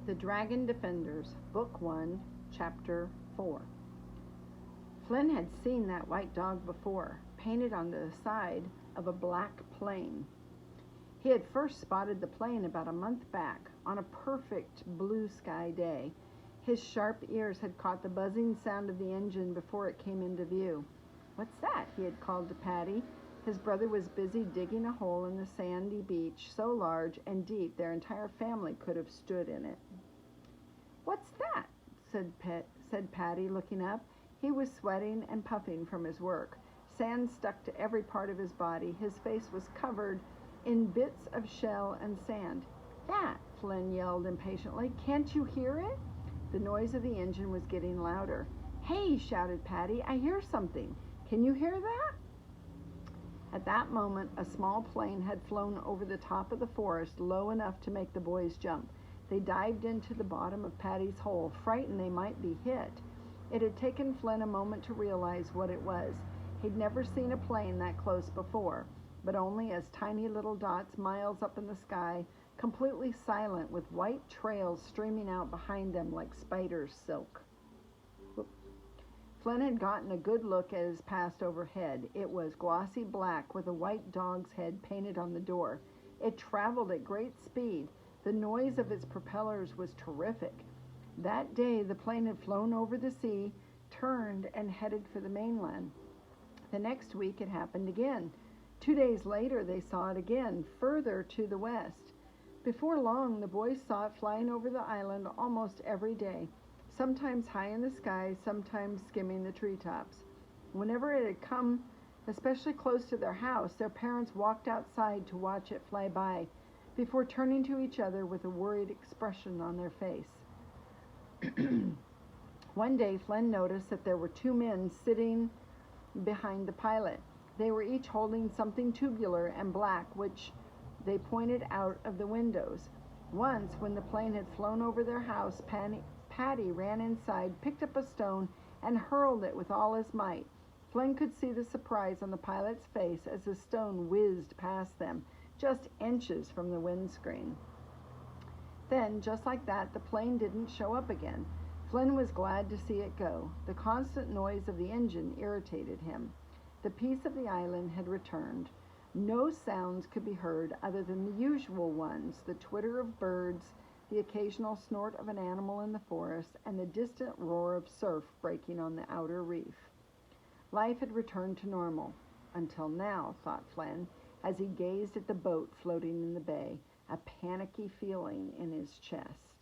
The Dragon Defenders, Book 1, Chapter 4. Flynn had seen that white dog before, painted on the side of a black plane. He had first spotted the plane about a month back, on a perfect blue sky day. His sharp ears had caught the buzzing sound of the engine before it came into view. "What's that?" he had called to Patty. His brother was busy digging a hole in the sandy beach, so large and deep their entire family could have stood in it. "What's that?" said Patty, looking up. He was sweating and puffing from his work. Sand stuck to every part of his body. His face was covered in bits of shell and sand. "That!" Flynn yelled impatiently. "Can't you hear it?" The noise of the engine was getting louder. "Hey!" shouted Patty. "I hear something. Can you hear that?" At that moment, a small plane had flown over the top of the forest, low enough to make the boys jump. They dived into the bottom of Patty's hole, frightened they might be hit. It had taken Flynn a moment to realize what it was. He'd never seen a plane that close before, but only as tiny little dots miles up in the sky, completely silent, with white trails streaming out behind them like spiders' silk. Flynn had gotten a good look as it passed overhead. It was glossy black with a white dog's head painted on the door. It traveled at great speed. The noise of its propellers was terrific. That day, the plane had flown over the sea, turned, and headed for the mainland. The next week, it happened again. 2 days later, they saw it again, further to the west. Before long, the boys saw it flying over the island almost every day, sometimes high in the sky, sometimes skimming the treetops. Whenever it had come especially close to their house, their parents walked outside to watch it fly by, before turning to each other with a worried expression on their face. One day, Flynn noticed that there were 2 men sitting behind the pilot. They were each holding something tubular and black, which they pointed out of the windows. Once, when the plane had flown over their house, Patty ran inside, picked up a stone, and hurled it with all his might. Flynn could see the surprise on the pilot's face as the stone whizzed past them, just inches from the windscreen. Then, just like that, the plane didn't show up again. Flynn was glad to see it go. The constant noise of the engine irritated him. The peace of the island had returned. No sounds could be heard other than the usual ones, the twitter of birds, the occasional snort of an animal in the forest, and the distant roar of surf breaking on the outer reef. Life had returned to normal. Until now, thought Flynn, as he gazed at the boat floating in the bay, a panicky feeling in his chest.